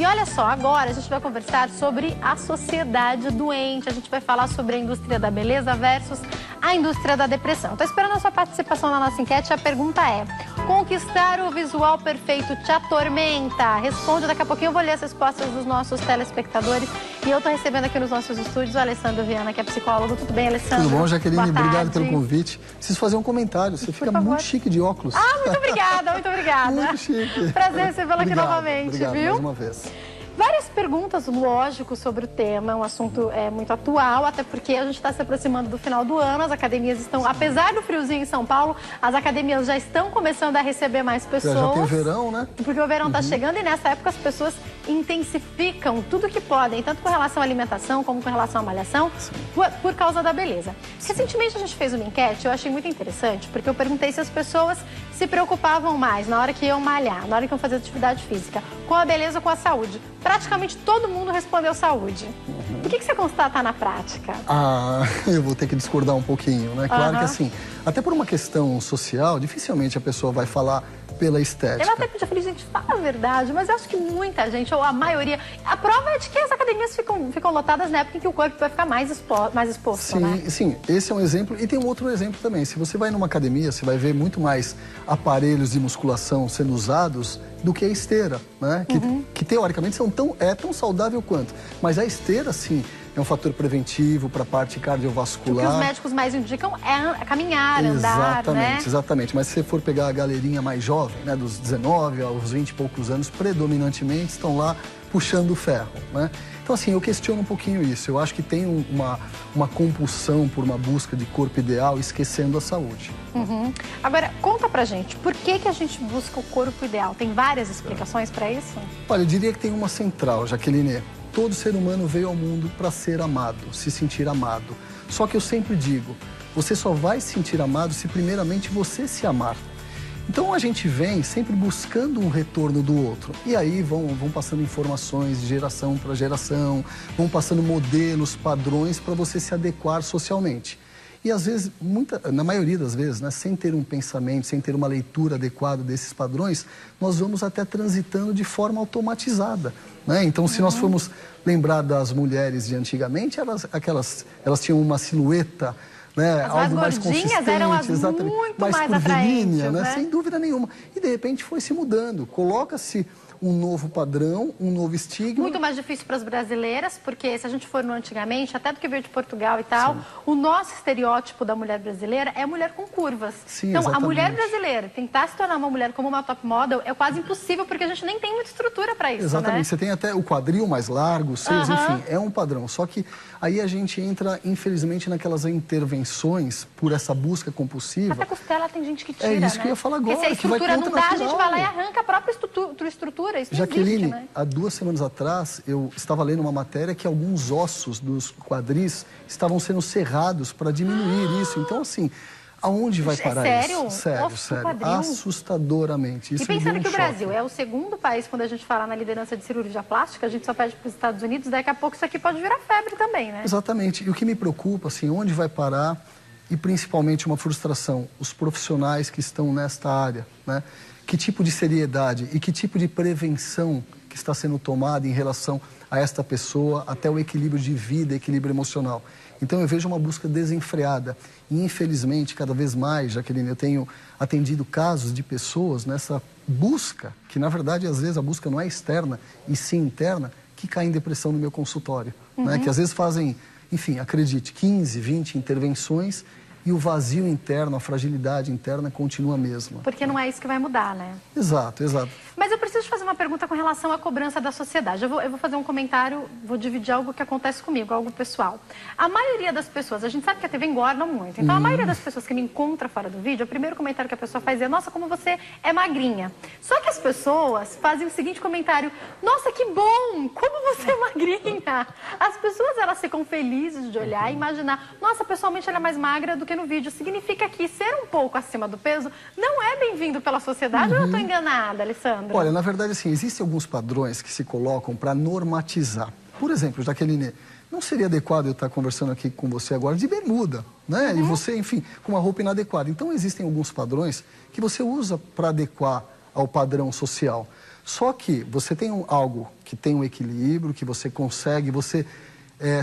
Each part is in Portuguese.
olha só, agora a gente vai conversar sobre a sociedade doente. A gente vai falar sobre a indústria da beleza versus a indústria da depressão. Estou esperando a sua participação na nossa enquete. A pergunta é: conquistar o visual perfeito te atormenta? Responde, daqui a pouquinho eu vou ler as respostas dos nossos telespectadores. E eu estou recebendo aqui nos nossos estúdios o Alessandro Viana, que é psicólogo. Tudo bem, Alessandro? Tudo bom, Jaqueline? Boa Obrigado tarde. pelo convite. Preciso fazer um comentário. Você fica muito chique de óculos. Ah, muito obrigada, muito obrigada. Muito chique. Prazer recebê-la aqui novamente, obrigado, viu? mais uma vez. Várias perguntas, lógico, sobre o tema, um assunto muito atual, até porque a gente está se aproximando do final do ano, as academias estão, apesar do friozinho em São Paulo, as academias já estão começando a receber mais pessoas. Já tem o verão, né? Porque o verão está chegando e nessa época as pessoas intensificam tudo que podem, tanto com relação à alimentação como com relação à malhação, por causa da beleza. Recentemente a gente fez uma enquete, eu achei muito interessante, porque eu perguntei se as pessoas se preocupavam mais na hora que iam malhar, na hora que iam fazer atividade física, com a beleza ou com a saúde. Praticamente todo mundo respondeu saúde. O que você constata na prática? Ah, eu vou ter que discordar um pouquinho, né? Claro que assim, até por uma questão social, dificilmente a pessoa vai falar pela estética. Eu até podia falar, gente, fala a verdade, mas eu acho que muita gente, ou a maioria... A prova é de que as academias ficam lotadas na época em que o corpo vai ficar mais exposto, sim, né? Sim, esse é um exemplo. E tem um outro exemplo também. Se você vai numa academia, você vai ver muito mais aparelhos de musculação sendo usados do que a esteira, né? Que teoricamente são tão saudável quanto. Mas a esteira, sim, é um fator preventivo para a parte cardiovascular. O que os médicos mais indicam é caminhar, andar, né? Exatamente. Mas se você for pegar a galerinha mais jovem, né, dos 19 aos 20 e poucos anos, predominantemente estão lá puxando o ferro, né? Então, assim, eu questiono um pouquinho isso. Eu acho que tem uma compulsão por uma busca de corpo ideal, esquecendo a saúde. Agora, conta pra gente, por que a gente busca o corpo ideal? Tem várias explicações para isso? Olha, eu diria que tem uma central, Jaqueline. Todo ser humano veio ao mundo para ser amado, se sentir amado. Só que eu sempre digo, você só vai se sentir amado se primeiramente você se amar. Então a gente vem sempre buscando um retorno do outro. E aí vão passando informações de geração para geração, vão passando modelos, padrões para você se adequar socialmente. E às vezes, na maioria das vezes, né, sem ter um pensamento, sem ter uma leitura adequada desses padrões, nós vamos até transitando de forma automatizada, né? Então, se nós formos lembrar das mulheres de antigamente, elas tinham uma silhueta, né, algo mais consistente, eram as exatamente, muito mais atraentes, curvilínea, né? Sem dúvida nenhuma. E de repente foi se mudando. Coloca-se um novo padrão, um novo estigma. Muito mais difícil para as brasileiras, porque se a gente for no antigamente, até do que veio de Portugal e tal, o nosso estereótipo da mulher brasileira é a mulher com curvas. Sim, então, exatamente. a mulher brasileira tentar se tornar uma mulher como uma top model é quase impossível, porque a gente nem tem muita estrutura para isso, Exatamente. né? Você tem até o quadril mais largo, os seios, enfim, é um padrão. Só que aí a gente entra, infelizmente, naquelas intervenções por essa busca compulsiva. Até costela tem gente que tira, É isso, né? que eu ia falar agora. Porque se a que vai estrutura não contra dá, o a gente natural. vai lá e arranca a própria estrutura. Isso não Jaqueline, existe, né? há 2 semanas atrás, eu estava lendo uma matéria que alguns ossos dos quadris estavam sendo serrados para diminuir isso. Então, assim, aonde vai parar sério? isso? Sério, Osso do sério. quadril? Assustadoramente. Isso E pensando me que deu o um choque. Brasil é o segundo país, quando a gente fala na liderança de cirurgia plástica, a gente só pede para os Estados Unidos, daqui a pouco isso aqui pode virar febre também, né? Exatamente. E o que me preocupa, assim, onde vai parar, e principalmente uma frustração, os profissionais que estão nesta área, né? Que tipo de seriedade e que tipo de prevenção que está sendo tomada em relação a esta pessoa, até o equilíbrio de vida, equilíbrio emocional. Então eu vejo uma busca desenfreada e infelizmente cada vez mais, Jaqueline, eu tenho atendido casos de pessoas nessa busca, que na verdade às vezes a busca não é externa e sim interna, que caem em depressão no meu consultório, né? Que às vezes fazem, enfim, acredite, 15, 20 intervenções e o vazio interno, a fragilidade interna continua a mesma. Porque não é isso que vai mudar, né? Exato, exato. Mas eu preciso te fazer uma pergunta com relação à cobrança da sociedade. Eu vou fazer um comentário, vou dividir algo que acontece comigo, algo pessoal. A maioria das pessoas, a gente sabe que a TV engorda muito, então a maioria das pessoas que me encontra fora do vídeo, o primeiro comentário que a pessoa faz é: nossa, como você é magrinha. Só que as pessoas fazem o seguinte comentário: nossa, que bom, como você é magrinha. As pessoas, elas ficam felizes de olhar e imaginar: nossa, pessoalmente ela é mais magra do que no vídeo. Significa que ser um pouco acima do peso não é bem-vindo pela sociedade, ou eu estou enganada, Alessandra? Olha, na verdade, assim, existem alguns padrões que se colocam para normatizar. Por exemplo, Jaqueline, não seria adequado eu estar conversando aqui com você agora de bermuda, né? E você, enfim, com uma roupa inadequada. Então, existem alguns padrões que você usa para adequar ao padrão social. Só que você tem algo que tem um equilíbrio, que você consegue, você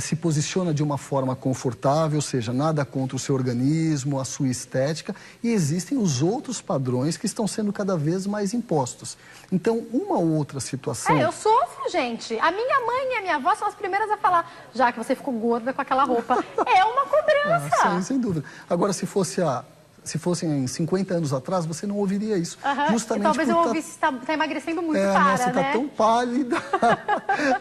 se posiciona de uma forma confortável, ou seja, nada contra o seu organismo, a sua estética, e existem os outros padrões que estão sendo cada vez mais impostos. Então, uma ou outra situação... Eu sofro, gente. A minha mãe e a minha avó são as primeiras a falar, já que você ficou gorda com aquela roupa. É uma cobrança. Sim, sem dúvida. Agora, se fossem 50 anos atrás, você não ouviria isso. Justamente talvez eu ouvisse, está emagrecendo muito, você está tão pálida.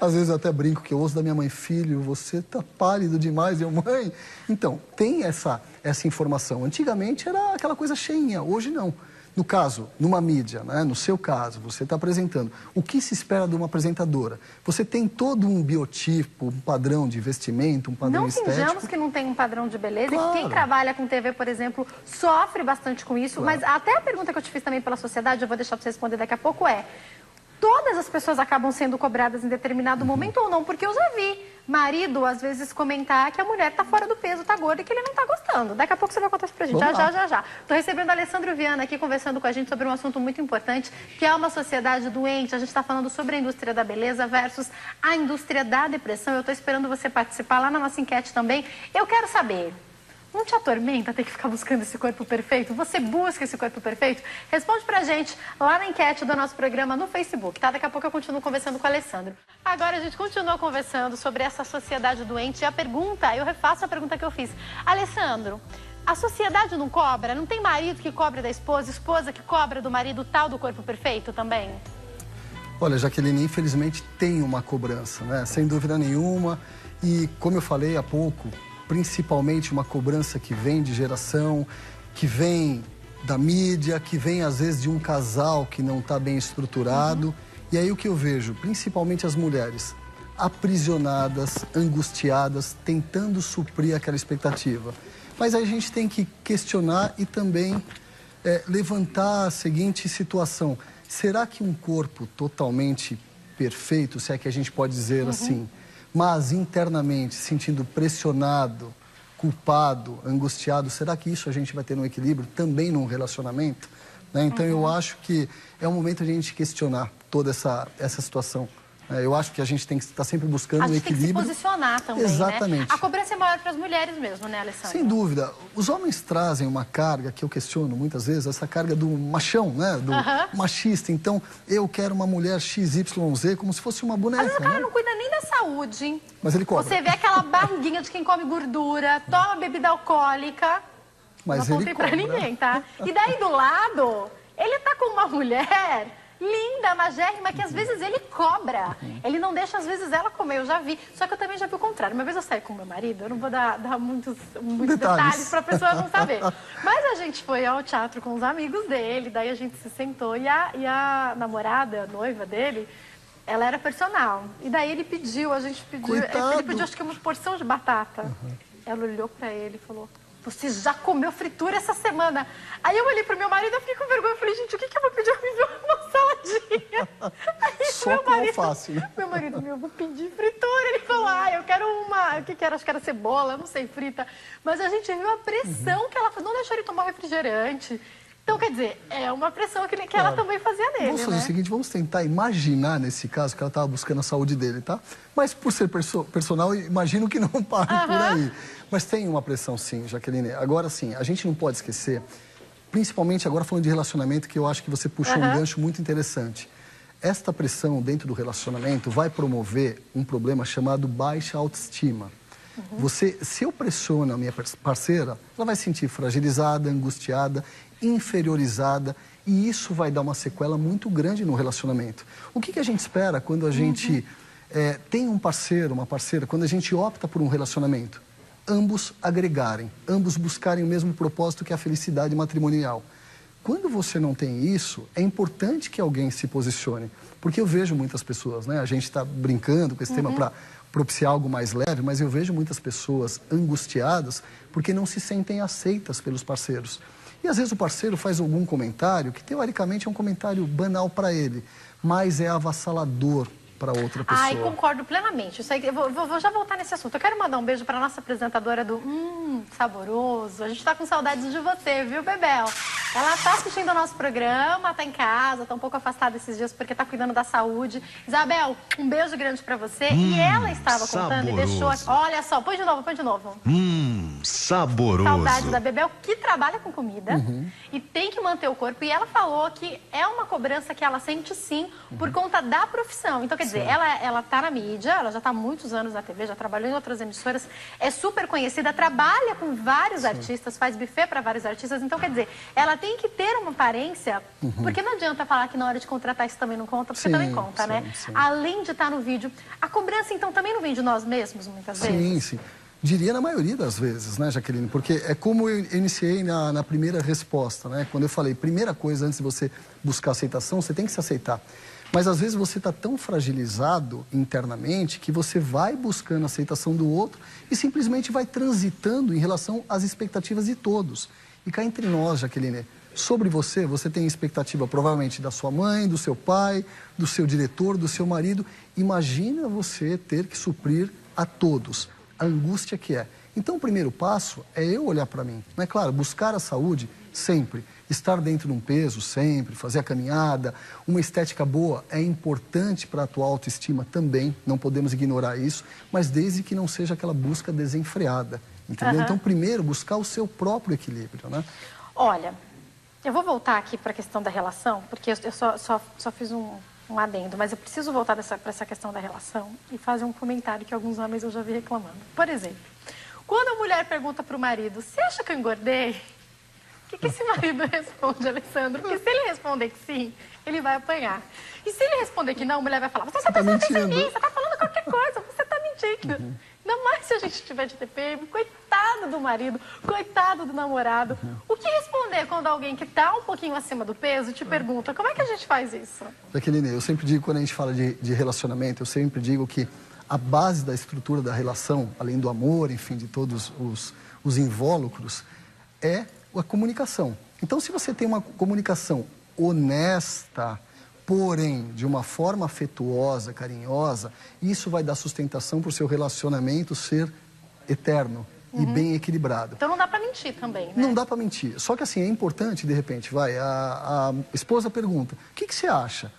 Às vezes eu até brinco que eu ouço da minha mãe, filho, você está pálido demais. Eu, mãe... Então, tem essa informação. Antigamente era aquela coisa cheinha, hoje não. No caso, numa mídia, né? No seu caso, você está apresentando. O que se espera de uma apresentadora? Você tem todo um biotipo, um padrão de vestimento, um padrão estético. Não finjamos que não tem um padrão de beleza. Claro. E quem trabalha com TV, por exemplo, sofre bastante com isso. Claro. Mas até a pergunta que eu te fiz também pela sociedade, eu vou deixar para você responder daqui a pouco, todas as pessoas acabam sendo cobradas em determinado momento ou não? Porque eu já vi marido, às vezes, comentar que a mulher está fora do peso, está gorda e que ele não está gostando. Daqui a pouco você vai contar isso pra gente. Já. Estou recebendo a Alessandro Viana aqui, conversando com a gente sobre um assunto muito importante, que é uma sociedade doente. A gente está falando sobre a indústria da beleza versus a indústria da depressão. Eu estou esperando você participar lá na nossa enquete também. Eu quero saber... Não te atormenta ter que ficar buscando esse corpo perfeito? Você busca esse corpo perfeito? Responde pra gente lá na enquete do nosso programa no Facebook, tá? Daqui a pouco eu continuo conversando com o Alessandro. Agora a gente continua conversando sobre essa sociedade doente. E a pergunta, eu refaço a pergunta que eu fiz. Alessandro, a sociedade não cobra? Não tem marido que cobra da esposa, esposa que cobra do marido tal do corpo perfeito também? Olha, Jaqueline, infelizmente tem uma cobrança, né? Sem dúvida nenhuma. E como eu falei há pouco... Principalmente uma cobrança que vem de geração, que vem da mídia, que vem às vezes de um casal que não está bem estruturado. E aí o que eu vejo, principalmente as mulheres, aprisionadas, angustiadas, tentando suprir aquela expectativa. Mas aí a gente tem que questionar e também levantar a seguinte situação. Será que um corpo totalmente perfeito, se é que a gente pode dizer assim... mas internamente se sentindo pressionado, culpado, angustiado, será que isso a gente vai ter um equilíbrio também num relacionamento? Né? Então eu acho que é o momento de a gente questionar toda essa situação. Eu acho que a gente tem que estar sempre buscando um equilíbrio. A gente tem que se posicionar também, Exatamente. Né? A cobrança é maior para as mulheres mesmo, né, Alessandra? Sem dúvida. Os homens trazem uma carga que eu questiono muitas vezes, essa carga do machão, né? Do machista. Então, eu quero uma mulher XYZ como se fosse uma boneca. Mas o cara não cuida nem da saúde. Mas ele cobra. Você vê aquela barriguinha de quem come gordura, toma bebida alcoólica. Mas não ele contei pra ninguém, tá? E daí do lado, ele tá com uma mulher... linda, magérrima, que às vezes ele cobra. Ele não deixa, às vezes, ela comer. Eu já vi. Só que eu também já vi o contrário. Uma vez eu saí com meu marido, eu não vou dar muitos detalhes para a pessoa não saber. Mas a gente foi ao teatro com os amigos dele, daí a gente se sentou e a namorada, a noiva dele, ela era personal. E daí ele pediu, a gente pediu... Ele pediu, acho que uma porção de batata. Ela olhou para ele e falou... Você já comeu fritura essa semana? Aí eu olhei pro meu marido e fiquei com vergonha. Eu falei, gente, o que eu vou pedir? Eu pedi uma saladinha. Aí só com alface, né? Meu marido, eu vou pedir fritura. Ele falou, eu quero uma... O que era? Acho que era cebola, não sei, frita. Mas a gente viu a pressão que ela fez. Não deixou ele tomar refrigerante. Então, quer dizer, é uma pressão que ela também fazia nele, Vamos fazer o seguinte, vamos tentar imaginar nesse caso que ela estava buscando a saúde dele, tá? Mas por ser personal, imagino que não pare por aí. Mas tem uma pressão sim, Jaqueline. Agora sim, a gente não pode esquecer, principalmente agora falando de relacionamento, que eu acho que você puxou um gancho muito interessante. Esta pressão dentro do relacionamento vai promover um problema chamado baixa autoestima. Se eu pressiono a minha parceira, ela vai se sentir fragilizada, angustiada, inferiorizada, e isso vai dar uma sequela muito grande no relacionamento. O que a gente espera quando a gente tem um parceiro, uma parceira, quando a gente opta por um relacionamento? Ambos agregarem, ambos buscarem o mesmo propósito que é a felicidade matrimonial. Quando você não tem isso, é importante que alguém se posicione, porque eu vejo muitas pessoas, né? A gente está brincando com esse tema para propiciar algo mais leve, mas eu vejo muitas pessoas angustiadas porque não se sentem aceitas pelos parceiros. E às vezes o parceiro faz algum comentário que teoricamente é um comentário banal para ele, mas é avassalador para outra pessoa. Ai, concordo plenamente. Isso aí, eu vou já voltar nesse assunto. Eu quero mandar um beijo para nossa apresentadora do Saboroso. A gente tá com saudades de você, viu, Bebel? Ela tá assistindo o nosso programa, tá em casa, tá um pouco afastada esses dias porque tá cuidando da saúde. Isabel, um beijo grande pra você. E ela estava contando e deixou... Olha só, põe de novo, põe de novo. Saboroso. Saudade da Bebel, que trabalha com comida e tem que manter o corpo. E ela falou que é uma cobrança que ela sente sim por conta da profissão. Então, quer dizer, ela tá na mídia, ela já tá há muitos anos na TV, já trabalhou em outras emissoras, é super conhecida, trabalha com vários artistas, faz buffet para vários artistas. Então, quer dizer, ela tem que ter uma aparência, porque não adianta falar que na hora de contratar isso também não conta, porque também conta, né? Além de estar no vídeo, a cobrança, então, também não vem de nós mesmos, muitas vezes? Sim. Diria na maioria das vezes, né, Jaqueline? Porque é como eu iniciei na primeira resposta, né? Quando eu falei, primeira coisa, antes de você buscar aceitação, você tem que se aceitar. Mas às vezes você está tão fragilizado internamente que você vai buscando a aceitação do outro e simplesmente vai transitando em relação às expectativas de todos. E cá entre nós, Jaqueline, sobre você, você tem expectativa provavelmente da sua mãe, do seu pai, do seu diretor, do seu marido. Imagina você ter que suprir a todos. A angústia que é. Então, o primeiro passo é eu olhar para mim. Não é claro, buscar a saúde sempre, estar dentro de um peso sempre, fazer a caminhada, uma estética boa é importante para a tua autoestima também, não podemos ignorar isso, mas desde que não seja aquela busca desenfreada, entendeu? Então, primeiro, buscar o seu próprio equilíbrio, né? Olha, eu vou voltar aqui para a questão da relação, porque eu só fiz um adendo, mas eu preciso voltar para essa questão da relação e fazer um comentário que alguns homens eu já vi reclamando. Por exemplo, quando a mulher pergunta para o marido, você acha que eu engordei? O que esse marido responde, Alessandro? Porque se ele responder que sim, ele vai apanhar. E se ele responder que não, a mulher vai falar, você tá mentindo, você tá falando qualquer coisa, você tá mentindo. Ainda mais se a gente tiver de TPM, coitado do marido, coitado do namorado. O que responder quando alguém que tá um pouquinho acima do peso te pergunta, como é que a gente faz isso? Jaqueline, eu sempre digo, quando a gente fala de relacionamento, eu sempre digo que a base da estrutura da relação, além do amor, enfim, de todos os invólucros, é a comunicação. Então, se você tem uma comunicação honesta, porém de uma forma afetuosa, carinhosa, isso vai dar sustentação para o seu relacionamento ser eterno e bem equilibrado. Então não dá para mentir também, né? Não dá para mentir. Só que assim, é importante, de repente, a esposa pergunta, o que você acha?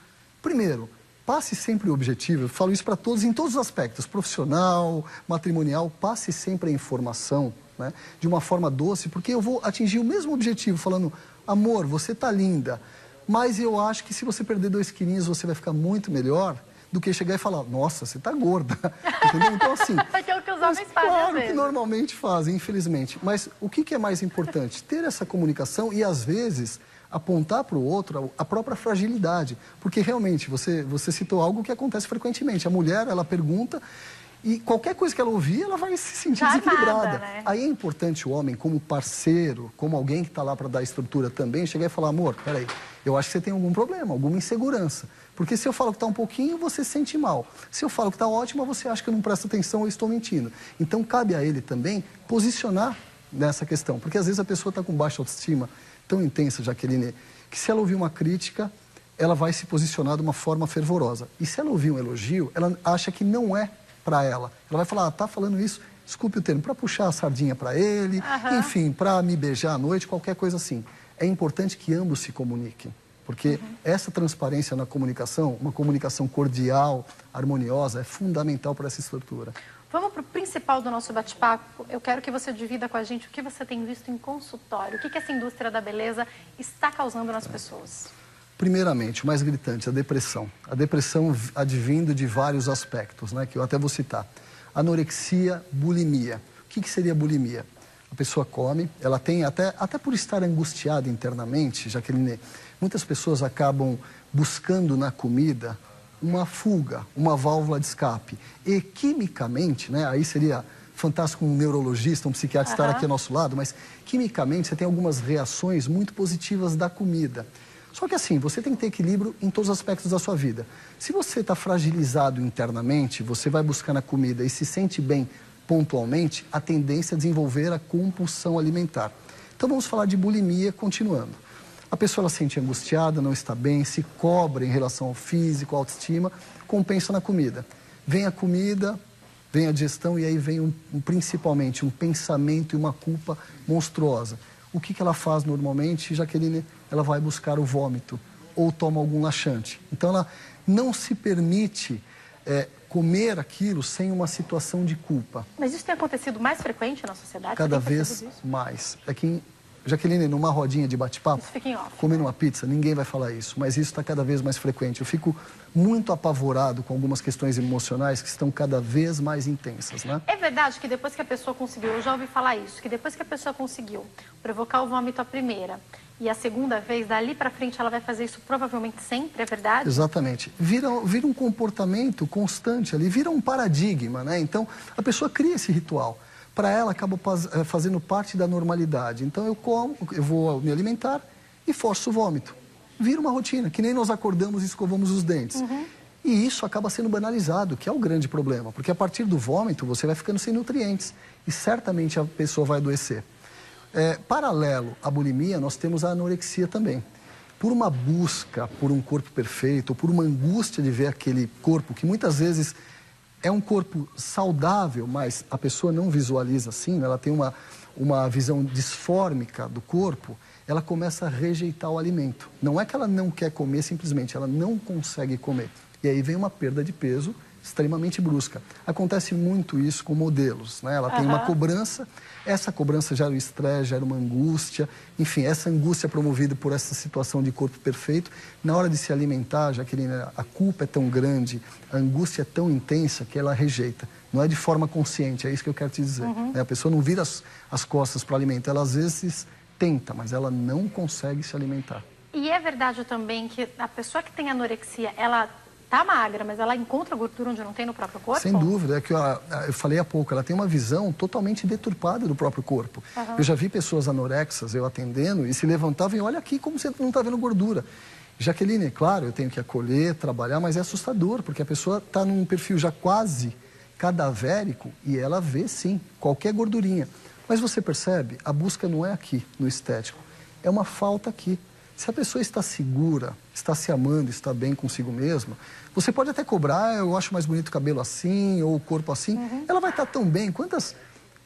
Primeiro, passe sempre o objetivo, eu falo isso para todos, em todos os aspectos, profissional, matrimonial, passe sempre a informação, né, de uma forma doce, porque eu vou atingir o mesmo objetivo, falando, amor, você tá linda, mas eu acho que se você perder 2 quilinhos, você vai ficar muito melhor do que chegar e falar, nossa, você tá gorda. Entendeu? Então, assim... É o que os homens fazem, claro que normalmente fazem, infelizmente. Mas o que é mais importante? Ter essa comunicação e, às vezes, apontar para o outro a própria fragilidade. Porque, realmente, você citou algo que acontece frequentemente. A mulher, ela pergunta... E qualquer coisa que ela ouvir, ela vai se sentir desequilibrada. Né? Aí é importante o homem, como parceiro, como alguém que está lá para dar estrutura também, chegar e falar, amor, peraí, eu acho que você tem algum problema, alguma insegurança. Porque se eu falo que está um pouquinho, você se sente mal. Se eu falo que está ótima, você acha que eu não presto atenção ou estou mentindo. Então, cabe a ele também posicionar nessa questão. Porque às vezes a pessoa está com baixa autoestima tão intensa, Jaqueline, que se ela ouvir uma crítica, ela vai se posicionar de uma forma fervorosa. E se ela ouvir um elogio, ela acha que não é para ela. Ela vai falar, tá falando isso, desculpe o termo, para puxar a sardinha para ele, enfim, para me beijar à noite, qualquer coisa assim. É importante que ambos se comuniquem, porque essa transparência na comunicação, uma comunicação cordial, harmoniosa, é fundamental para essa estrutura. Vamos para o principal do nosso bate-papo. Eu quero que você divida com a gente o que você tem visto em consultório, o que essa indústria da beleza está causando nas pessoas. Primeiramente, o mais gritante, a depressão. A depressão advindo de vários aspectos, né, que eu até vou citar. Anorexia, bulimia. O que seria bulimia? A pessoa come, ela tem, até por estar angustiada internamente, Jaqueline, muitas pessoas acabam buscando na comida uma fuga, uma válvula de escape. E quimicamente, né, aí seria fantástico um neurologista, um psiquiatra estar aqui ao nosso lado, mas quimicamente você tem algumas reações muito positivas da comida. Só que assim, você tem que ter equilíbrio em todos os aspectos da sua vida. Se você está fragilizado internamente, você vai buscar na comida e se sente bem pontualmente, a tendência é desenvolver a compulsão alimentar. Então vamos falar de bulimia continuando. A pessoa ela se sente angustiada, não está bem, se cobra em relação ao físico, à autoestima, compensa na comida. Vem a comida, vem a digestão e aí vem principalmente um pensamento e uma culpa monstruosa. O que ela faz normalmente, Jaqueline? Ela vai buscar o vômito ou toma algum laxante. Então ela não se permite comer aquilo sem uma situação de culpa. Mas isso tem acontecido mais frequente na sociedade? Cada vez mais. É que, Jaqueline, numa rodinha de bate-papo, comendo uma pizza, ninguém vai falar isso, mas isso está cada vez mais frequente. Eu fico muito apavorado com algumas questões emocionais que estão cada vez mais intensas, né? É verdade que depois que a pessoa conseguiu, eu já ouvi falar isso, que depois que a pessoa conseguiu provocar o vômito a primeira e a segunda vez, dali para frente ela vai fazer isso provavelmente sempre, é verdade? Exatamente. Vira um comportamento constante ali, vira um paradigma, né? Então, a pessoa cria esse ritual. Para ela, acaba fazendo parte da normalidade. Então, eu vou me alimentar e forço o vômito. Vira uma rotina, que nem nós acordamos e escovamos os dentes. E isso acaba sendo banalizado, que é o grande problema. Porque a partir do vômito, você vai ficando sem nutrientes. E certamente a pessoa vai adoecer. Paralelo à bulimia, nós temos a anorexia também. Por uma busca por um corpo perfeito, ou por uma angústia de ver aquele corpo que muitas vezes é um corpo saudável, mas a pessoa não visualiza assim, ela tem uma visão disfórmica do corpo, ela começa a rejeitar o alimento. Não é que ela não quer comer, simplesmente ela não consegue comer. E aí vem uma perda de peso extremamente brusca. Acontece muito isso com modelos, né? Ela tem uma cobrança, essa cobrança gera um estresse, gera uma angústia, enfim, essa angústia é promovida por essa situação de corpo perfeito. Na hora de se alimentar, Jaqueline, a culpa é tão grande, a angústia é tão intensa que ela rejeita. Não é de forma consciente, é isso que eu quero te dizer. A pessoa não vira as costas para o alimento, ela às vezes tenta, mas ela não consegue se alimentar. E é verdade também que a pessoa que tem anorexia, ela tá magra, mas ela encontra gordura onde não tem no próprio corpo? Sem dúvida, é que eu falei há pouco, ela tem uma visão totalmente deturpada do próprio corpo. Eu já vi pessoas anorexas, eu atendendo, e se levantavam e olha aqui como você não está vendo gordura. Jaqueline, claro, eu tenho que acolher, trabalhar, mas é assustador, porque a pessoa está num perfil já quase cadavérico e ela vê, sim, qualquer gordurinha. Mas você percebe, a busca não é aqui, no estético, é uma falta aqui. Se a pessoa está segura, está se amando, está bem consigo mesma, você pode até cobrar, eu acho mais bonito o cabelo assim, ou o corpo assim, ela vai estar tão bem.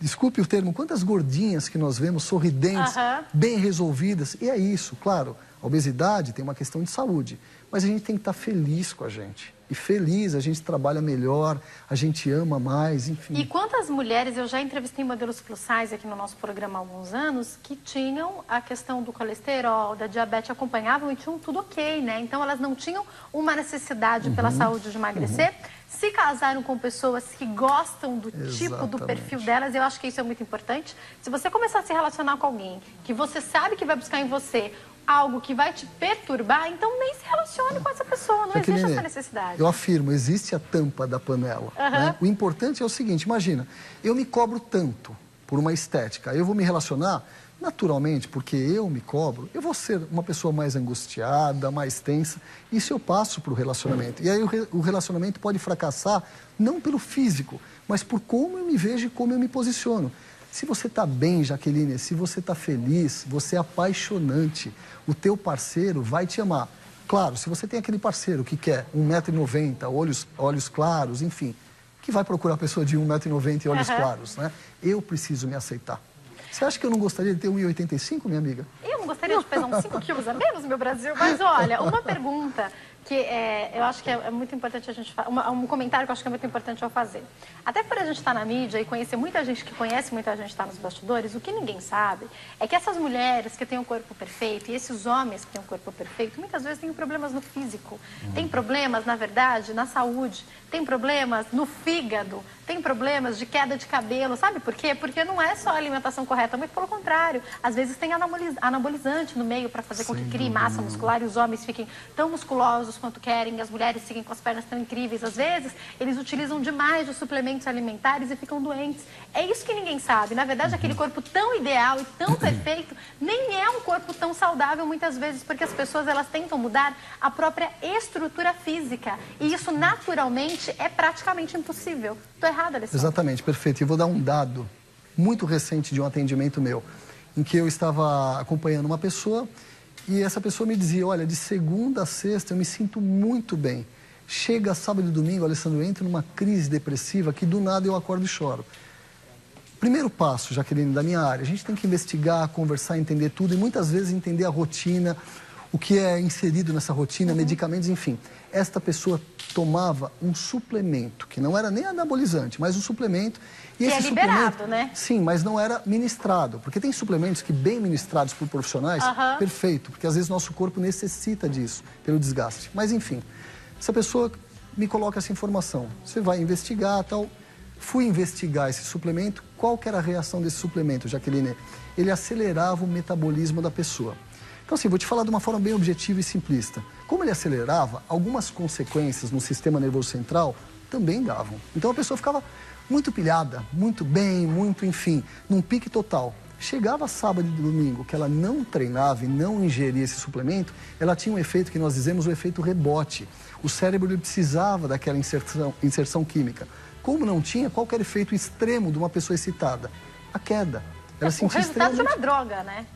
Desculpe o termo, quantas gordinhas que nós vemos, sorridentes, bem resolvidas, e é isso, claro, a obesidade tem uma questão de saúde, mas a gente tem que estar feliz com a gente. E feliz, a gente trabalha melhor, a gente ama mais, enfim. E quantas mulheres, eu já entrevistei modelos plus size aqui no nosso programa há alguns anos, que tinham a questão do colesterol, da diabetes, acompanhavam e tinham tudo ok, né? Então elas não tinham uma necessidade pela saúde de emagrecer, se casaram com pessoas que gostam do tipo, do perfil delas, eu acho que isso é muito importante. Se você começar a se relacionar com alguém que você sabe que vai buscar em você algo que vai te perturbar, então nem se relacione com essa pessoa, não existe essa necessidade. Eu afirmo, existe a tampa da panela. Né? O importante é o seguinte, imagina, eu me cobro tanto por uma estética, eu vou me relacionar, naturalmente, porque eu me cobro, eu vou ser uma pessoa mais angustiada, mais tensa, isso eu passo para o relacionamento. E aí o relacionamento pode fracassar, não pelo físico, mas por como eu me vejo e como eu me posiciono. Se você está bem, Jaqueline, se você está feliz, você é apaixonante, o teu parceiro vai te amar. Claro, se você tem aquele parceiro que quer 1,90 m, olhos claros, enfim, que vai procurar a pessoa de 1,90 m e olhos claros, né? Eu preciso me aceitar. Você acha que eu não gostaria de ter 1,85 m, minha amiga? Eu não gostaria de pesar uns 5 quilos a menos, meu Brasil, mas olha, uma pergunta que eu acho que é muito importante a gente fazer, um comentário que eu acho que é muito importante eu fazer. Até por a gente estar na mídia e conhecer muita gente que conhece muita gente que está nos bastidores, o que ninguém sabe é que essas mulheres que têm um corpo perfeito e esses homens que têm um corpo perfeito, muitas vezes têm problemas no físico, têm problemas, na verdade, na saúde, têm problemas no fígado, têm problemas de queda de cabelo, sabe por quê? Porque não é só a alimentação correta, muito pelo contrário. Às vezes tem anabolizante no meio para fazer com que crie massa muscular e os homens fiquem tão musculosos quanto querem, as mulheres fiquem com as pernas tão incríveis. Às vezes, eles utilizam demais de suplementos alimentares e ficam doentes. É isso que ninguém sabe. Na verdade, aquele corpo tão ideal e tão perfeito nem é um corpo tão saudável muitas vezes, porque as pessoas elas tentam mudar a própria estrutura física. E isso, naturalmente, é praticamente impossível. Estou errada, Alessandra? Exatamente, perfeito. E vou dar um dado muito recente de um atendimento meu, em que eu estava acompanhando uma pessoa E essa pessoa me dizia, olha, de segunda a sexta eu me sinto muito bem. Chega sábado e domingo, Alessandro, eu entro numa crise depressiva que do nada eu acordo e choro. Primeiro passo, Jaqueline, da minha área, a gente tem que investigar, conversar, entender tudo e muitas vezes entender a rotina, o que é inserido nessa rotina, medicamentos, enfim. Esta pessoa tomava um suplemento, que não era nem anabolizante, mas um suplemento. E que esse é liberado, suplemento, né? Sim, mas não era ministrado, porque tem suplementos que bem ministrados por profissionais, perfeito, porque às vezes nosso corpo necessita disso, pelo desgaste. Mas enfim, essa pessoa me coloca essa informação, você vai investigar, tal. Fui investigar esse suplemento, qual que era a reação desse suplemento, Jaqueline? Ele acelerava o metabolismo da pessoa. Então, assim, vou te falar de uma forma bem objetiva e simplista. Como ele acelerava, algumas consequências no sistema nervoso central também davam. Então, a pessoa ficava muito pilhada, muito bem, muito, enfim, num pique total. Chegava sábado e domingo, que ela não treinava e não ingeria esse suplemento, ela tinha um efeito que nós dizemos o efeito rebote. O cérebro ele precisava daquela inserção química. Como não tinha, qual que era o efeito extremo de uma pessoa excitada? A queda. Ela o resultado de uma droga, né?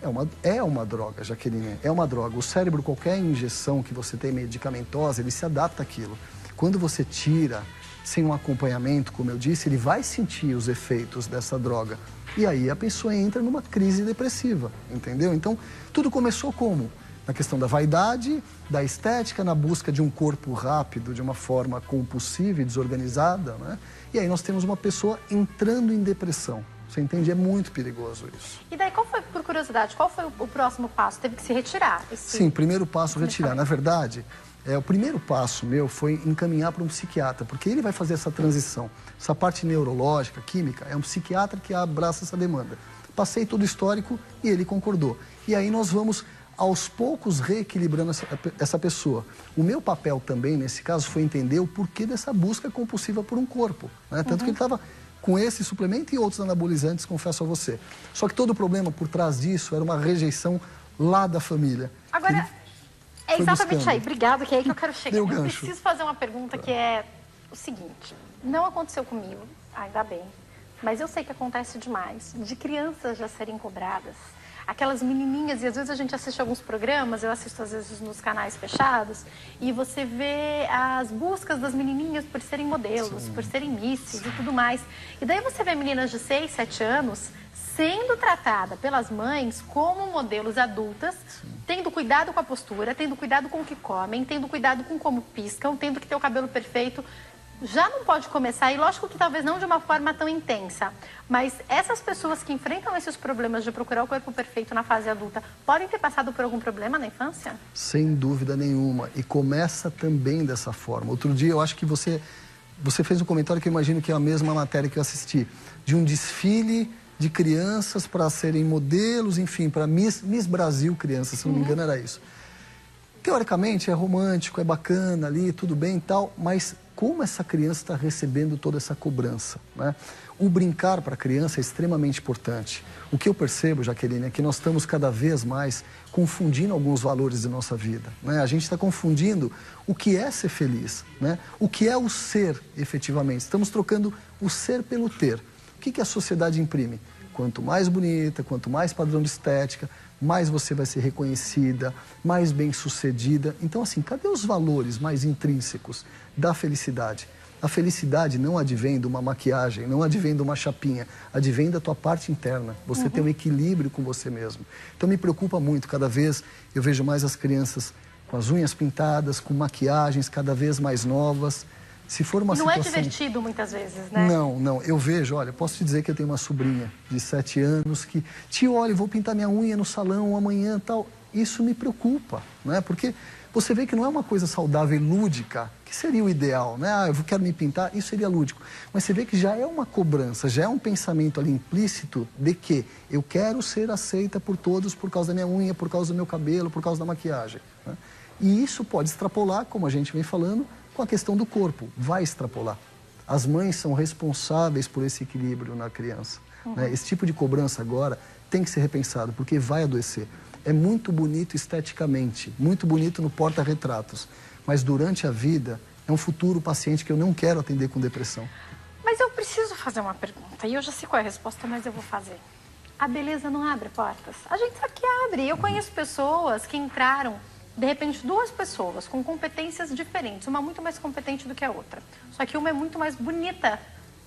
É uma droga, Jaqueline, é uma droga. O cérebro, qualquer injeção que você tem medicamentosa, ele se adapta àquilo. Quando você tira, sem um acompanhamento, como eu disse, ele vai sentir os efeitos dessa droga. E aí a pessoa entra numa crise depressiva, entendeu? Então, tudo começou como? Na questão da vaidade, da estética, na busca de um corpo rápido, de uma forma compulsiva e desorganizada, né? E aí nós temos uma pessoa entrando em depressão. Você entende? É muito perigoso isso. E daí, qual foi, por curiosidade, qual foi o próximo passo? Teve que se retirar? Sim, primeiro passo, retirar. Na verdade, o primeiro passo meu foi encaminhar para um psiquiatra, porque ele vai fazer essa transição. Essa parte neurológica, química, é um psiquiatra que abraça essa demanda. Passei todo o histórico e ele concordou. E aí nós vamos, aos poucos, reequilibrando essa pessoa. O meu papel também, nesse caso, foi entender o porquê dessa busca compulsiva por um corpo, né? Tanto que ele estava com esse suplemento e outros anabolizantes, confesso a você. Só que todo o problema por trás disso era uma rejeição lá da família. Agora, é exatamente aí. Obrigada, que é aí que eu quero chegar. Deu Eu gancho. preciso fazer uma pergunta que é o seguinte. Não aconteceu comigo, ainda bem, mas eu sei que acontece demais, de crianças já serem cobradas. Aquelas menininhas, e às vezes a gente assiste alguns programas, eu assisto às vezes nos canais fechados, e você vê as buscas das menininhas por serem modelos, por serem misses e tudo mais. E daí você vê meninas de 6, 7 anos sendo tratada pelas mães como modelos adultas, tendo cuidado com a postura, tendo cuidado com o que comem, tendo cuidado com como piscam, tendo que ter o cabelo perfeito. Já não pode começar, e lógico que talvez não de uma forma tão intensa, mas essas pessoas que enfrentam esses problemas de procurar o corpo perfeito na fase adulta, podem ter passado por algum problema na infância? Sem dúvida nenhuma, e começa também dessa forma. Outro dia eu acho que você fez um comentário que eu imagino que é a mesma matéria que eu assisti, de um desfile de crianças para serem modelos, enfim, para Miss Brasil crianças, se não me engano era isso. Teoricamente é romântico, é bacana ali, tudo bem e tal, mas como essa criança está recebendo toda essa cobrança, né? O brincar para a criança é extremamente importante. O que eu percebo, Jaqueline, é que nós estamos cada vez mais confundindo alguns valores de nossa vida, né? A gente está confundindo o que é ser feliz, né? O que é o ser, efetivamente. Estamos trocando o ser pelo ter. O que a sociedade imprime? Quanto mais bonita, quanto mais padrão de estética, mais você vai ser reconhecida, mais bem-sucedida. Então, assim, cadê os valores mais intrínsecos da felicidade? A felicidade não advém de uma maquiagem, não advém de uma chapinha, advém da tua parte interna. Você tem um equilíbrio com você mesmo. Então, me preocupa muito. Cada vez eu vejo mais as crianças com as unhas pintadas, com maquiagens cada vez mais novas. Se for uma situação... Não é divertido muitas vezes, né? Não. Eu vejo, olha, posso te dizer que eu tenho uma sobrinha de 7 anos que... Tio, olha, eu vou pintar minha unha no salão amanhã e tal. Isso me preocupa, né? Porque você vê que não é uma coisa saudável e lúdica, que seria o ideal, né? Ah, eu quero me pintar, isso seria lúdico. Mas você vê que já é uma cobrança, já é um pensamento ali implícito de que eu quero ser aceita por todos por causa da minha unha, por causa do meu cabelo, por causa da maquiagem, né? E isso pode extrapolar, como a gente vem falando, com a questão do corpo, vai extrapolar. As mães são responsáveis por esse equilíbrio na criança, né? Esse tipo de cobrança agora tem que ser repensado, porque vai adoecer. É muito bonito esteticamente, muito bonito no porta-retratos, mas durante a vida é um futuro paciente que eu não quero atender com depressão. Mas eu preciso fazer uma pergunta, e eu já sei qual é a resposta, mas eu vou fazer. a beleza não abre portas. A gente sabe que abre. Eu conheço pessoas que entraram, de repente, duas pessoas com competências diferentes, uma muito mais competente do que a outra. Só que uma é muito mais bonita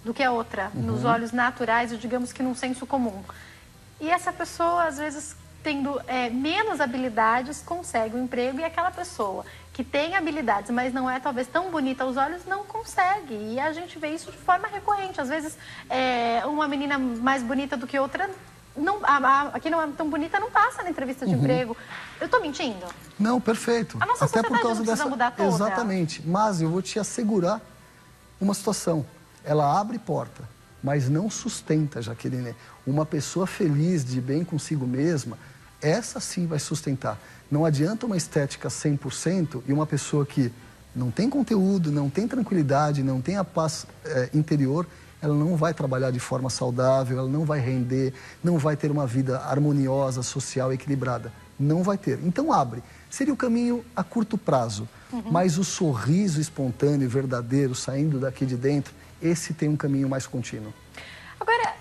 do que a outra, nos olhos naturais e, digamos que, num senso comum. E essa pessoa, às vezes, tendo menos habilidades, consegue o emprego, e aquela pessoa que tem habilidades, mas não é talvez tão bonita aos olhos, não consegue. E a gente vê isso de forma recorrente. Às vezes, uma menina mais bonita do que outra, a que não é tão bonita, não passa na entrevista de emprego. Eu estou mentindo? Não, perfeito. A nossa Até sociedade por causa não precisa dessa... mudar toda. Exatamente. Mas eu vou te assegurar uma situação. Ela abre porta, mas não sustenta, Jaqueline. Uma pessoa feliz, de bem consigo mesma, essa sim vai sustentar. Não adianta uma estética 100% e uma pessoa que não tem conteúdo, não tem tranquilidade, não tem a paz interior, ela não vai trabalhar de forma saudável, ela não vai render, não vai ter uma vida harmoniosa, social, equilibrada. Não vai ter. Então abre. Seria o caminho a curto prazo, mas o sorriso espontâneo e verdadeiro, saindo daqui de dentro, esse tem um caminho mais contínuo. Agora,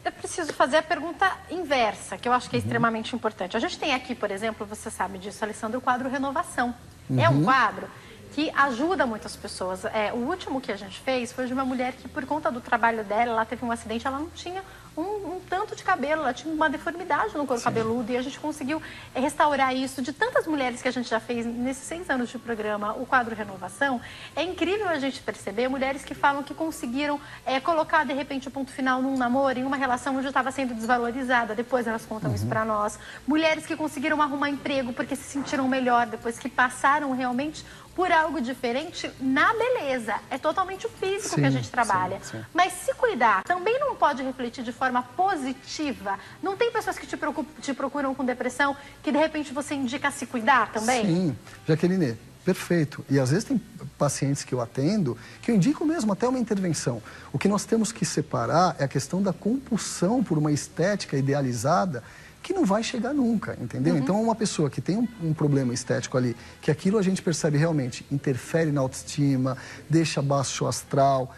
eu preciso fazer a pergunta inversa, que eu acho que é extremamente importante. A gente tem aqui, por exemplo, você sabe disso, Alessandro, o quadro Renovação. É um quadro que ajuda muitas pessoas. O último que a gente fez foi de uma mulher que, por conta do trabalho dela, ela teve um acidente, ela não tinha um tanto de cabelo, ela tinha uma deformidade no couro cabeludo, e a gente conseguiu restaurar isso. De tantas mulheres que a gente já fez nesses 6 anos de programa, o quadro Renovação, é incrível a gente perceber mulheres que falam que conseguiram colocar, de repente, o ponto final num namoro, em uma relação onde estava sendo desvalorizada, depois elas contam isso pra nós. Mulheres que conseguiram arrumar emprego porque se sentiram melhor, depois que passaram realmente por algo diferente na beleza. É totalmente o físico que a gente trabalha. Sim. Mas se cuidar também não pode refletir de forma positiva. Não tem pessoas que te procuram com depressão que de repente você indica se cuidar também? Sim, Jaqueline, perfeito. E às vezes tem pacientes que eu atendo que eu indico mesmo até uma intervenção. O que nós temos que separar é a questão da compulsão por uma estética idealizada que não vai chegar nunca, entendeu? Então, uma pessoa que tem um problema estético ali, que aquilo a gente percebe realmente interfere na autoestima, deixa baixo astral,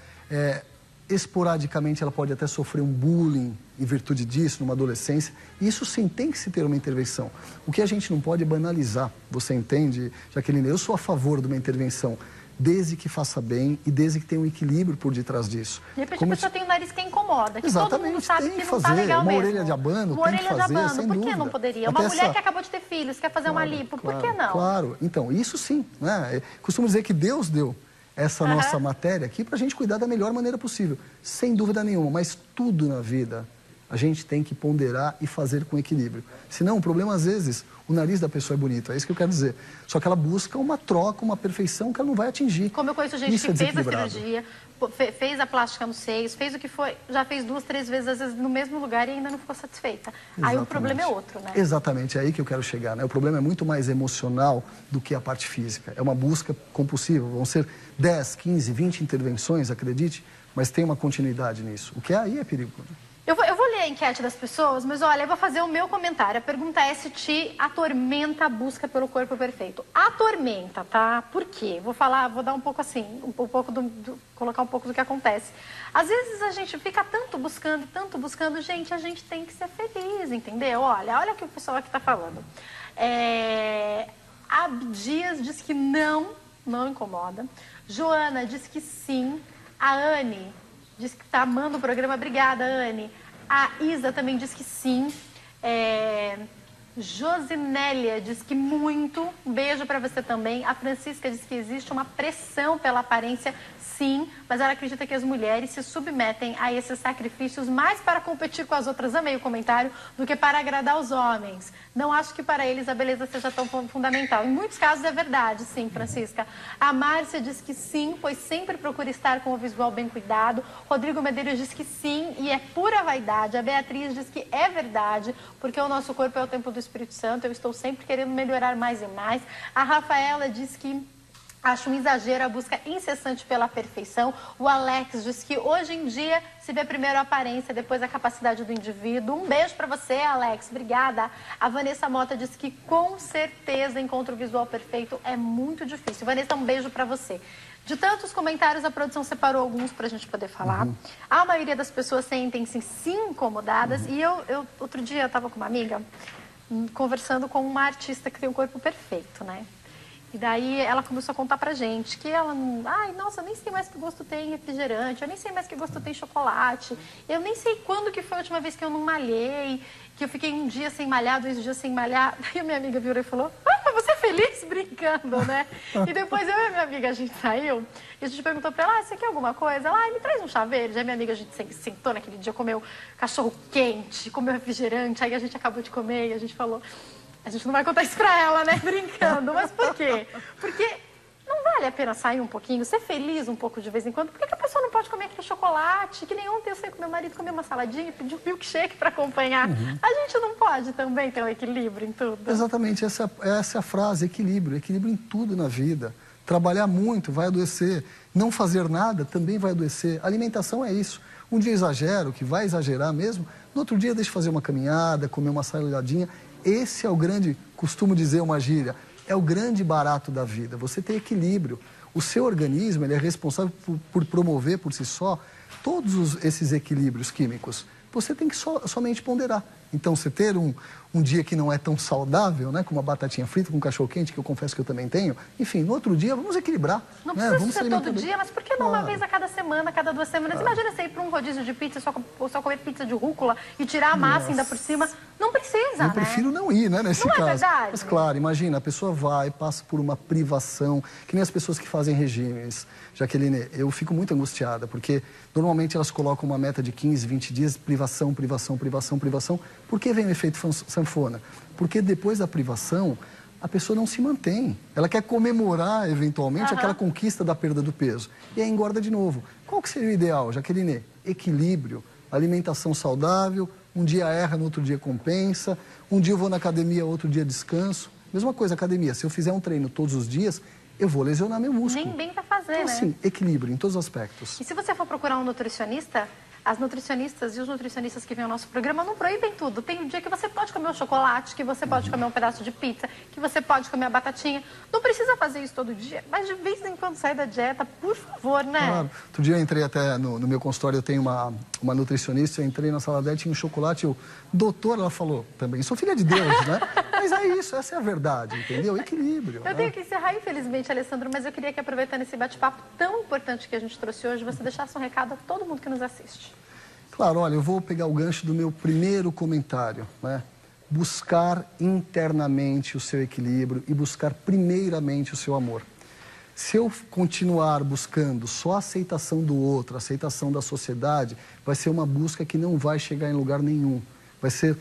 esporadicamente ela pode até sofrer um bullying em virtude disso, numa adolescência. Isso sim tem que se ter uma intervenção. O que a gente não pode é banalizar, você entende, Jaqueline? Eu sou a favor de uma intervenção, desde que faça bem e desde que tenha um equilíbrio por detrás disso. De repente a pessoa tem um nariz que incomoda, que Exatamente, todo mundo sabe tem que que não fazer. tá legal Uma mesmo. orelha de abano, uma tem que orelha fazer, de abano, sem por que dúvida. não poderia? Até Uma mulher essa... que acabou de ter filhos, quer fazer uma lipo, por que não? Claro, então, isso sim, né? Costumo dizer que Deus deu essa nossa matéria aqui para a gente cuidar da melhor maneira possível, sem dúvida nenhuma, mas tudo na vida a gente tem que ponderar e fazer com equilíbrio. Senão, o problema, às vezes, o nariz da pessoa é bonito, é isso que eu quero dizer. Só que ela busca uma troca, uma perfeição que ela não vai atingir. Como eu conheço gente Isso que é fez a desequilibrado. cirurgia, fez a plástica nos seios, fez o que foi, já fez 2, 3 vezes, às vezes, no mesmo lugar e ainda não ficou satisfeita. Aí o problema é outro, né? Exatamente, é aí que eu quero chegar, né? O problema é muito mais emocional do que a parte física. É uma busca compulsiva, vão ser 10, 15, 20 intervenções, acredite, mas tem uma continuidade nisso. O que aí é perigoso. Eu vou ler a enquete das pessoas, mas olha, eu vou fazer o meu comentário. A pergunta é se te atormenta a busca pelo corpo perfeito. Atormenta, tá? Por quê? Vou dar um pouco assim, colocar um pouco do que acontece. Às vezes a gente fica tanto buscando, gente, a gente tem que ser feliz, entendeu? Olha o que o pessoal aqui tá falando. Abdias diz que não incomoda. Joana diz que sim. A Anne diz que está amando o programa. Obrigada, Anne. A Isa também diz que sim. Josinélia diz que muito. Um beijo para você também. A Francisca diz que existe uma pressão pela aparência, sim, mas ela acredita que as mulheres se submetem a esses sacrifícios mais para competir com as outras, amei o comentário, do que para agradar os homens. Não acho que para eles a beleza seja tão fundamental. Em muitos casos é verdade, sim, Francisca. A Márcia diz que sim, pois sempre procura estar com o visual bem cuidado. Rodrigo Medeiros diz que sim, e é pura vaidade. A Beatriz diz que é verdade, porque o nosso corpo é o templo do Espírito Santo, eu estou sempre querendo melhorar mais e mais. A Rafaela diz que acho um exagero a busca incessante pela perfeição. O Alex diz que hoje em dia se vê primeiro a aparência, depois a capacidade do indivíduo. Um beijo para você, Alex. Obrigada. A Vanessa Mota diz que com certeza encontrar o visual perfeito é muito difícil. Vanessa, um beijo para você. De tantos comentários, a produção separou alguns para a gente poder falar. A maioria das pessoas sentem-se sim incomodadas. E outro dia, eu estava com uma amiga conversando com uma artista que tem um corpo perfeito, né? E daí ela começou a contar pra gente que ela não... Ai, nossa, eu nem sei mais que gosto tem refrigerante, eu nem sei mais que gosto tem chocolate, eu nem sei quando que foi a última vez que eu não malhei, que eu fiquei um dia sem malhar, 2 dias sem malhar. Daí a minha amiga virou e falou, você é feliz brincando, né? E depois eu e a minha amiga, a gente saiu e a gente perguntou pra ela, você quer alguma coisa? Ela, me traz um chá verde. Aí minha amiga, a gente sentou naquele dia, comeu cachorro quente, comeu refrigerante, aí a gente acabou de comer e a gente falou... A gente não vai contar isso pra ela, né? Brincando. Mas por quê? Porque não vale a pena sair um pouquinho, ser feliz um pouco de vez em quando. Por que a pessoa não pode comer aquele chocolate? Que nem ontem eu saí com meu marido comer uma saladinha e pedir um milkshake para acompanhar. A gente não pode também ter um equilíbrio em tudo? Exatamente, essa é a frase, equilíbrio. Equilíbrio em tudo na vida. Trabalhar muito vai adoecer. Não fazer nada também vai adoecer. Alimentação é isso. Um dia exagero, que vai exagerar mesmo. No outro dia deixa eu fazer uma caminhada, comer uma saladinha. Esse é o grande, costumo dizer uma gíria, é o grande barato da vida. Você tem equilíbrio. O seu organismo ele é responsável por promover por si só todos esses equilíbrios químicos. Você tem que somente ponderar. Então, você ter um dia que não é tão saudável, né, com uma batatinha frita, com um cachorro-quente, que eu confesso que eu também tenho, enfim, no outro dia, vamos equilibrar. Não né? precisa Vamos ser todo dia, mas por que não uma vez a cada semana, a cada 2 semanas? Imagina você ir para um rodízio de pizza, só comer pizza de rúcula e tirar a massa ainda por cima. Não precisa, Eu prefiro não ir, né, nesse não caso. É verdade? Mas claro, imagina, a pessoa vai, passa por uma privação, que nem as pessoas que fazem regimes. Jaqueline, eu fico muito angustiada, porque normalmente elas colocam uma meta de 15, 20 dias, privação, privação, privação, privação. Por que vem o efeito sanfona? Porque depois da privação, a pessoa não se mantém. Ela quer comemorar, eventualmente, aquela conquista da perda do peso. E aí engorda de novo. Qual que seria o ideal, Jaqueline? Equilíbrio, alimentação saudável, um dia erra, no outro dia compensa, um dia eu vou na academia, outro dia descanso. Mesma coisa, academia. Se eu fizer um treino todos os dias, eu vou lesionar meu músculo. Nem bem pra fazer, então, né? assim, equilíbrio em todos os aspectos. E se você for procurar um nutricionista, as nutricionistas e os nutricionistas que vêm ao nosso programa não proíbem tudo. Tem um dia que você pode comer um chocolate, que você pode comer um pedaço de pizza, que você pode comer a batatinha. Não precisa fazer isso todo dia, mas de vez em quando sair da dieta, por favor, né? Claro. Outro dia eu entrei até no meu consultório, eu tenho uma nutricionista, eu entrei na sala dela, tinha um chocolate, doutor, ela falou também, sou filha de Deus, né? Mas é isso, essa é a verdade, entendeu? Equilíbrio. Eu tenho que encerrar, infelizmente, Alessandro, mas eu queria que, aproveitando esse bate-papo tão importante que a gente trouxe hoje, você deixasse um recado a todo mundo que nos assiste. Claro, olha, eu vou pegar o gancho do meu primeiro comentário, né? Buscar internamente o seu equilíbrio e buscar primeiramente o seu amor. Se eu continuar buscando só a aceitação do outro, a aceitação da sociedade, vai ser uma busca que não vai chegar em lugar nenhum. Vai ser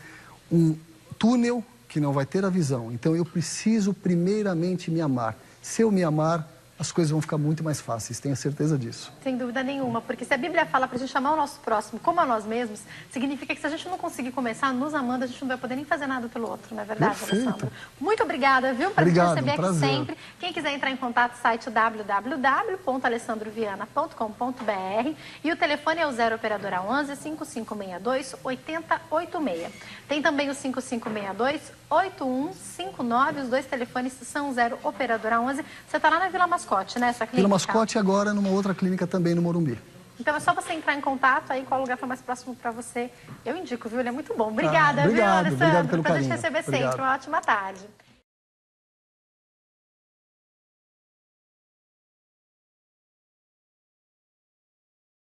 um túnel que não vai ter a visão. Então, eu preciso primeiramente me amar. Se eu me amar, as coisas vão ficar muito mais fáceis, tenha certeza disso. Sem dúvida nenhuma, porque se a Bíblia fala para a gente amar o nosso próximo como a nós mesmos, significa que se a gente não conseguir começar nos amando, a gente não vai poder nem fazer nada pelo outro, não é verdade, Perfeito. Alessandro? Muito obrigada, viu, para te receber aqui sempre. Quem quiser entrar em contato, site www.alessandroviana.com.br e o telefone é o 0 operadora 11 5562 8086. Tem também o 5562 8159, os 2 telefones são 0 operadora 11. Você está lá na Vila Mascote, né, essa clínica? Vila Mascote agora numa outra clínica também no Morumbi. Então é só você entrar em contato aí, qual lugar for mais próximo para você. Eu indico, viu? Ele é muito bom. Obrigada, viu, Alessandro? Obrigado pelo carinho. Pra gente receber sempre. Uma ótima tarde.